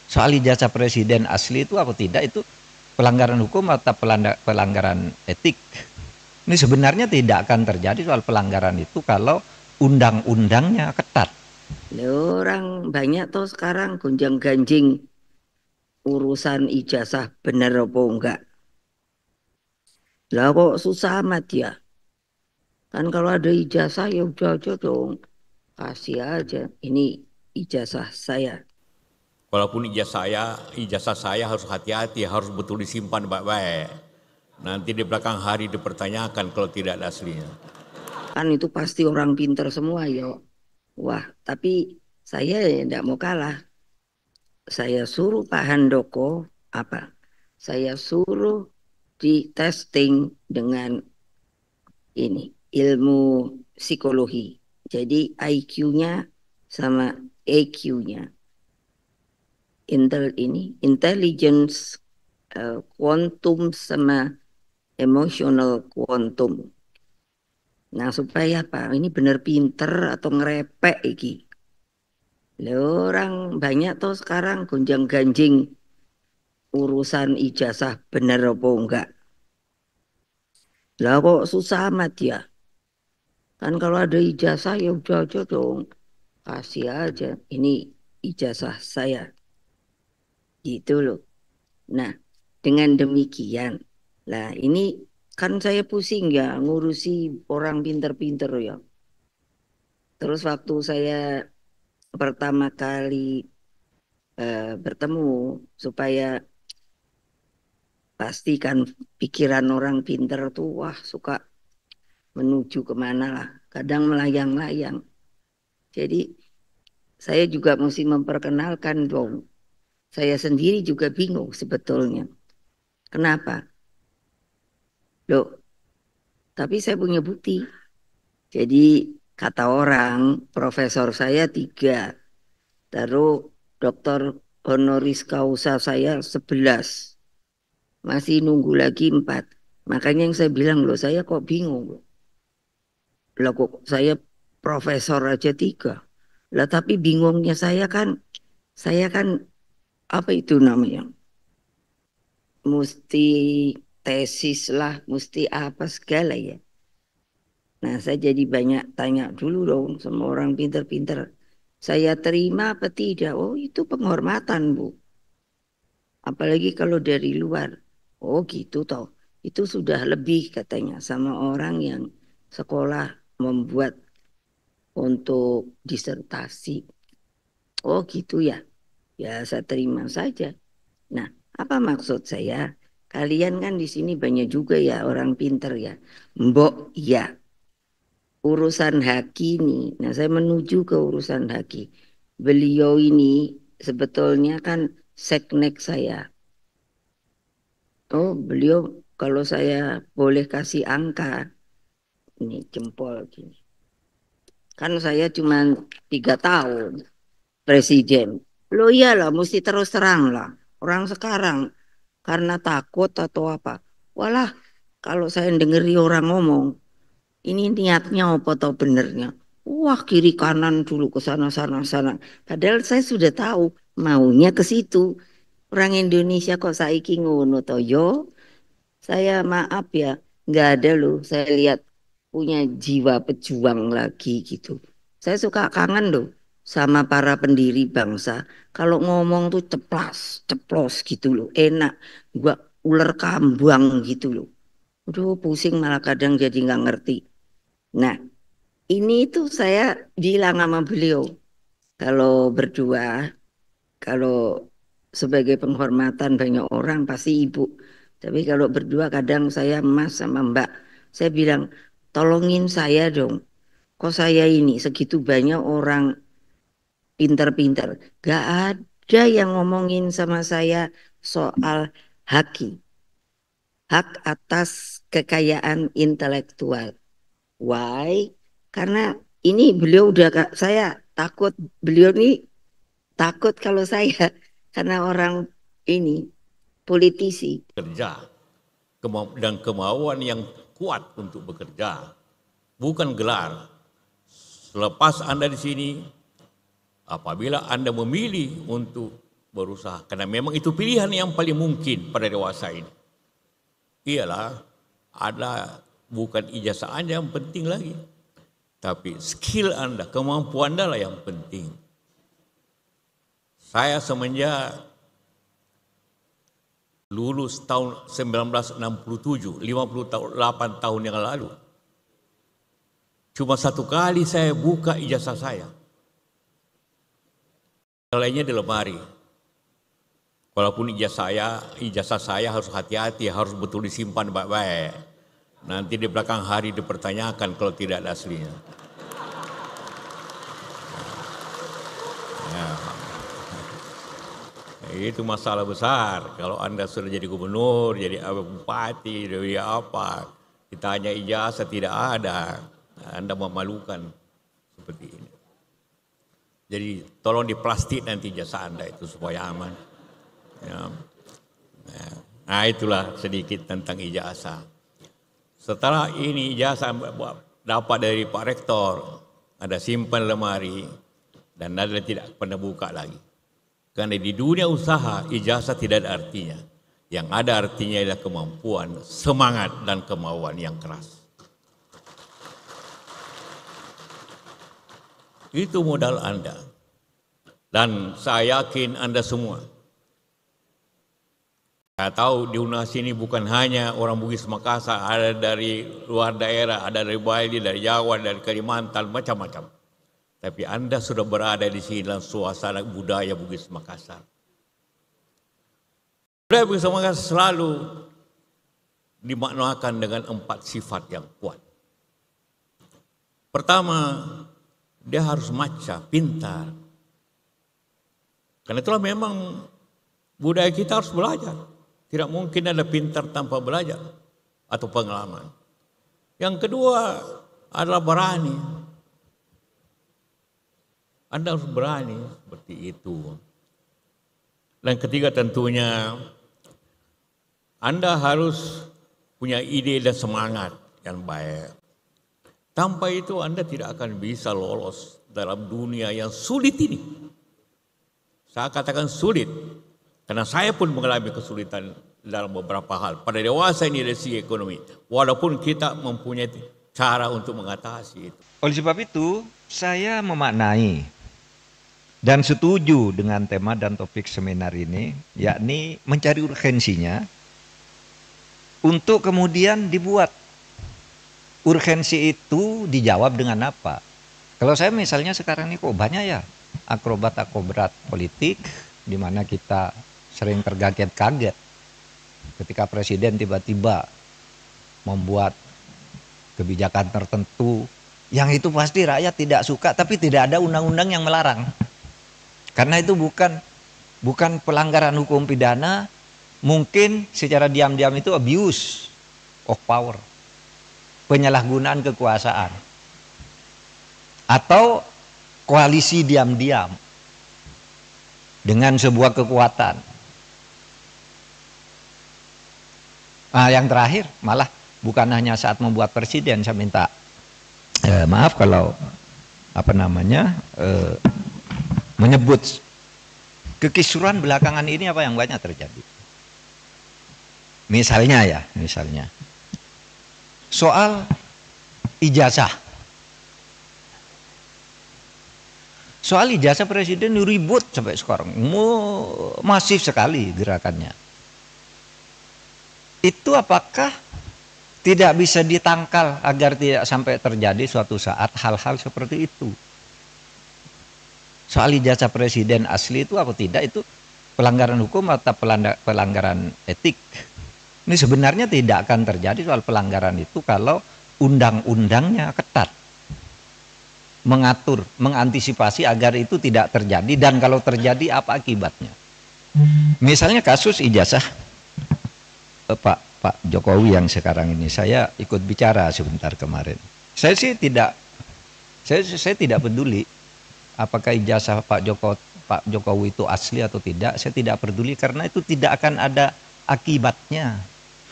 soal ijazah presiden asli itu atau tidak itu pelanggaran hukum atau pelanggaran etik. Ini sebenarnya tidak akan terjadi soal pelanggaran itu kalau undang-undangnya ketat. Lah orang banyak tuh sekarang gonjang-ganjing urusan ijazah bener apa enggak. Lah kok susah amat ya? Kan kalau ada ijazah ya udah aja dong. Kasih aja. Ini ijazah saya. Walaupun ijazah saya harus hati-hati, harus betul disimpan baik-baik. Nanti di belakang hari dipertanyakan kalau tidak ada aslinya. Kan itu pasti orang pinter semua ya. Wah, tapi saya ya enggak mau kalah. Saya suruh Pak Handoko apa? Saya suruh di testing dengan ini ilmu psikologi. Jadi IQ-nya sama EQ-nya. Intelligence quantum sama emotional quantum. Nah, supaya apa? Ini benar pinter atau ngerepek iki. Lah orang banyak tuh sekarang gonjang-ganjing urusan ijazah bener apa enggak. Lah kok susah amat ya? Kan kalau ada ijazah ya udah aja dong. Kasih aja. Ini ijazah saya. Gitu loh. Nah, dengan demikian. Lah ini kan saya pusing ya ngurusi orang pinter-pinter ya. Terus waktu saya pertama kali bertemu supaya pastikan pikiran orang pinter tuh wah suka menuju kemana lah. Kadang melayang-layang. Jadi saya juga mesti memperkenalkan dong. Saya sendiri juga bingung sebetulnya. Kenapa? Loh, tapi saya punya bukti. Jadi kata orang, profesor saya tiga, taruh doktor honoris causa saya 11, masih nunggu lagi 4. Makanya yang saya bilang loh, saya kok bingung loh. Lah kok saya profesor aja tiga. Lah tapi bingungnya saya kan apa itu namanya? Mesti tesis lah, mesti apa segala ya. Nah, saya jadi banyak tanya dulu dong sama orang pinter-pinter. Saya terima apa tidak? Oh, itu penghormatan, Bu. Apalagi kalau dari luar. Oh, gitu toh. Itu sudah lebih katanya sama orang yang sekolah membuat untuk disertasi. Oh, gitu ya. Ya, saya terima saja. Nah, apa maksud saya? Kalian kan di sini banyak juga ya orang pinter ya. Mbok, ya. Urusan haki ini. Nah, saya menuju ke urusan haki. Beliau ini sebetulnya kan seknek saya. Oh, beliau kalau saya boleh kasih angka, ini jempol gini. Kan saya cuma 3 tahun presiden. Loh iyalah, mesti terus terang lah. Orang sekarang karena takut atau apa. Walah, kalau saya dengeri orang ngomong, ini niatnya apa tau benernya. Wah kiri kanan dulu ke sana sana sana. Padahal saya sudah tahu maunya ke situ. Orang Indonesia kok saiki ngono to yo. Saya maaf ya, nggak ada loh. Saya lihat punya jiwa pejuang lagi gitu. Saya suka kangen loh sama para pendiri bangsa. Kalau ngomong tuh ceplas, ceplos gitu loh. Enak, gua ular kambang gitu loh. Aduh pusing malah kadang jadi nggak ngerti. Nah, ini tuh saya bilang sama beliau, kalau berdua, kalau sebagai penghormatan banyak orang pasti ibu. Tapi kalau berdua kadang saya mas sama mbak, saya bilang, tolongin saya dong. Kok saya ini segitu banyak orang pinter-pinter. Gak ada yang ngomongin sama saya soal haki, hak atas kekayaan intelektual. Why? Karena ini beliau udah saya takut beliau ini takut kalau saya karena orang ini politisi. Kerja dan kemauan yang kuat untuk bekerja, bukan gelar. Selepas Anda di sini, apabila Anda memilih untuk berusaha. Karena memang itu pilihan yang paling mungkin pada dewasa ini. Ialah ada bukan ijazah Anda yang penting lagi. Tapi skill Anda, kemampuan Anda lah yang penting. Saya semenjak lulus tahun 1967, 58 tahun yang lalu. Cuma satu kali saya buka ijazah saya. Yang lainnya di lemari. Walaupun ijazah saya harus hati-hati, harus betul disimpan baik-baik. Nanti di belakang hari dipertanyakan kalau tidak ada aslinya. Ya. Itu masalah besar. Kalau Anda sudah jadi gubernur, jadi bupati, jadi apa, ditanya ijazah tidak ada, Anda memalukan seperti ini. Jadi tolong diplastik nanti ijazah Anda itu supaya aman. Ya. Nah itulah sedikit tentang ijazah. Setelah ini ijazah dapat dari Pak Rektor, ada simpan lemari dan Anda tidak pernah buka lagi. Karena di dunia usaha ijazah tidak ada artinya. Yang ada artinya adalah kemampuan, semangat dan kemauan yang keras. Itu modal Anda. Dan saya yakin Anda semua. Saya tahu di UNAS ini bukan hanya orang Bugis Makassar, ada dari luar daerah, ada dari Bali, dari Jawa, dari Kalimantan, macam-macam. Tapi Anda sudah berada di sini dalam suasana budaya Bugis Makassar. Budaya Bugis Makassar selalu dimaknakan dengan 4 sifat yang kuat. Pertama, dia harus maca, pintar. Karena itulah memang budaya kita harus belajar. Tidak mungkin ada pintar tanpa belajar atau pengalaman. Yang kedua adalah berani. Anda harus berani seperti itu. Dan ketiga tentunya Anda harus punya ide dan semangat yang baik. Tanpa itu Anda tidak akan bisa lolos dalam dunia yang sulit ini. Saya katakan sulit. Karena saya pun mengalami kesulitan dalam beberapa hal. Pada dewasa ini dari segi ekonomi. Walaupun kita mempunyai cara untuk mengatasi itu. Oleh sebab itu, saya memaknai dan setuju dengan tema dan topik seminar ini, yakni mencari urgensinya untuk kemudian dibuat. Urgensi itu dijawab dengan apa? Kalau saya misalnya sekarang ini kok banyak ya akrobat-akrobat politik di mana kita sering terkaget-kaget ketika presiden tiba-tiba membuat kebijakan tertentu yang itu pasti rakyat tidak suka, tapi tidak ada undang-undang yang melarang. Karena itu bukan pelanggaran hukum pidana, mungkin secara diam-diam itu abuse of power, penyalahgunaan kekuasaan, atau koalisi diam-diam dengan sebuah kekuatan. Nah, yang terakhir malah bukan hanya saat membuat presiden, saya minta maaf kalau menyebut kekisruhan belakangan ini apa yang banyak terjadi. Misalnya soal ijazah. Soal ijazah presiden ribut sampai sekarang, masif sekali gerakannya. Itu apakah tidak bisa ditangkal agar tidak sampai terjadi suatu saat hal-hal seperti itu? Soal ijazah presiden asli itu atau tidak, itu pelanggaran hukum atau pelanggaran etik. Ini sebenarnya tidak akan terjadi soal pelanggaran itu kalau undang-undangnya ketat, mengatur, mengantisipasi agar itu tidak terjadi, dan kalau terjadi apa akibatnya. Misalnya kasus ijazah Pak Jokowi yang sekarang ini, saya ikut bicara sebentar kemarin. Saya tidak peduli apakah ijazah Pak Jokowi itu asli atau tidak. Saya tidak peduli karena itu tidak akan ada akibatnya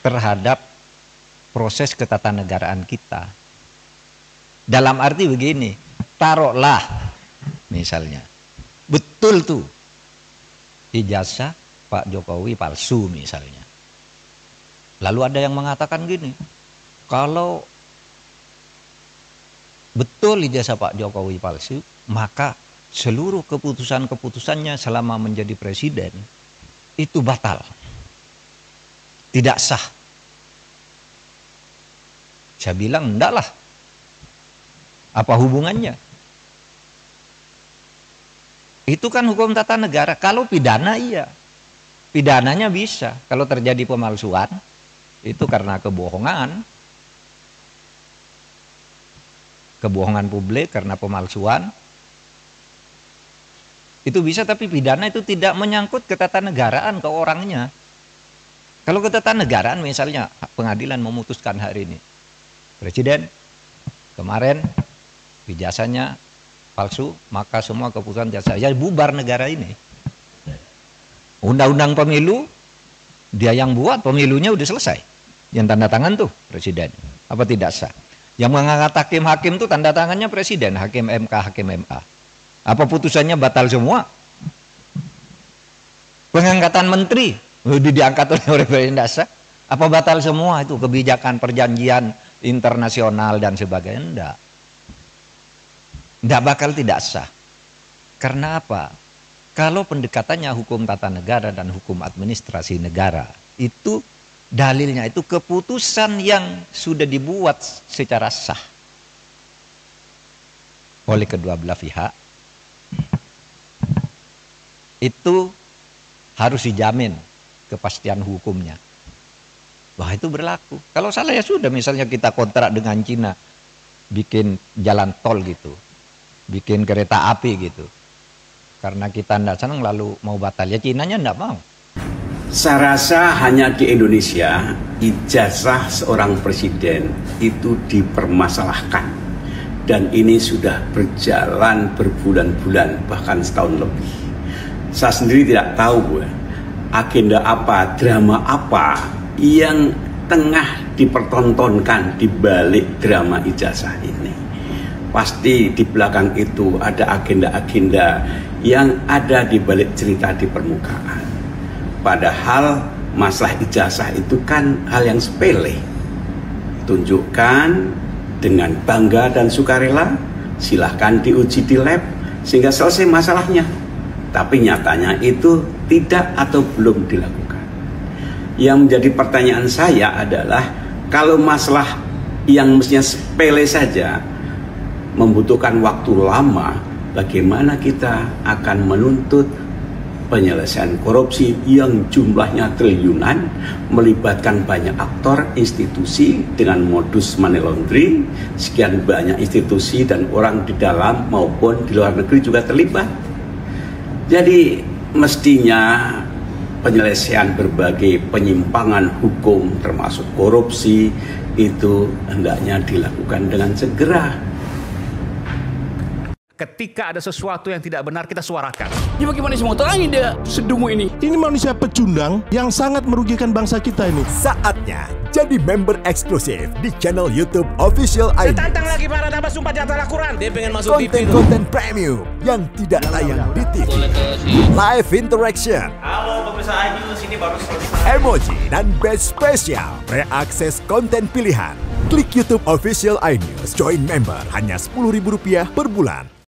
terhadap proses ketatanegaraan kita. Dalam arti begini, taruhlah misalnya betul tuh ijazah Pak Jokowi palsu misalnya. Lalu ada yang mengatakan gini, kalau betul ijazah Pak Jokowi palsu, maka seluruh keputusan-keputusannya selama menjadi presiden itu batal, tidak sah. Saya bilang enggak lah, apa hubungannya? Itu kan hukum tata negara. Kalau pidana iya, pidananya bisa. Kalau terjadi pemalsuan, itu karena kebohongan publik, karena pemalsuan, itu bisa. Tapi pidana itu tidak menyangkut ketatanegaraan, ke orangnya. Kalau ketatanegaraan misalnya pengadilan memutuskan hari ini, presiden kemarin ijazahnya palsu, maka semua keputusan jasa ya bubar negara ini. Undang-undang pemilu dia yang buat, pemilunya udah selesai, yang tanda tangan tuh presiden, apa tidak sah? Yang mengangkat hakim-hakim tuh tanda tangannya presiden, hakim MK, hakim MA. Apa putusannya batal semua? Pengangkatan menteri diangkat oleh presiden, tidak sah? Apa batal semua itu kebijakan, perjanjian internasional dan sebagainya? Enggak. Tidak bakal tidak sah. Karena apa? Kalau pendekatannya hukum tata negara dan hukum administrasi negara, itu dalilnya itu keputusan yang sudah dibuat secara sah oleh kedua belah pihak, itu harus dijamin kepastian hukumnya. Wah, itu berlaku. Kalau salah ya sudah, misalnya kita kontrak dengan Cina, bikin jalan tol gitu, bikin kereta api gitu, karena kita tidak senang lalu mau batal, ya Cinanya tidak mau. Saya rasa hanya di Indonesia ijazah seorang presiden itu dipermasalahkan, dan ini sudah berjalan berbulan-bulan, bahkan setahun lebih. Saya sendiri tidak tahu agenda apa, drama apa yang tengah dipertontonkan di balik drama ijazah ini. Pasti di belakang itu ada agenda-agenda yang ada di balik cerita di permukaan. Padahal masalah ijazah itu kan hal yang sepele. Tunjukkan dengan bangga dan sukarela, silahkan diuji di lab sehingga selesai masalahnya. Tapi nyatanya itu tidak atau belum dilakukan. Yang menjadi pertanyaan saya adalah, kalau masalah yang mestinya sepele saja membutuhkan waktu lama, bagaimana kita akan menuntut penyelesaian korupsi yang jumlahnya triliunan, melibatkan banyak aktor, institusi dengan modus money laundering, sekian banyak institusi dan orang di dalam maupun di luar negeri juga terlibat. Jadi mestinya penyelesaian berbagai penyimpangan hukum termasuk korupsi itu hendaknya dilakukan dengan segera. Ketika ada sesuatu yang tidak benar, kita suarakan. Ya bagaimana semua orang dia sedungu ini? Ini manusia pecundang yang sangat merugikan bangsa kita ini. Saatnya jadi member eksklusif di channel YouTube Official iNews. Tantang lagi para tambah sumpah di atas Al-Quran. Dia pengen masuk TV. Konten premium yang tidak tayang di TV. Live interaction. Halo pemirsa iNews, ini baru selesai. Emoji dan badge spesial. Reakses konten pilihan. Klik YouTube Official iNews. Join member hanya Rp10.000 per bulan.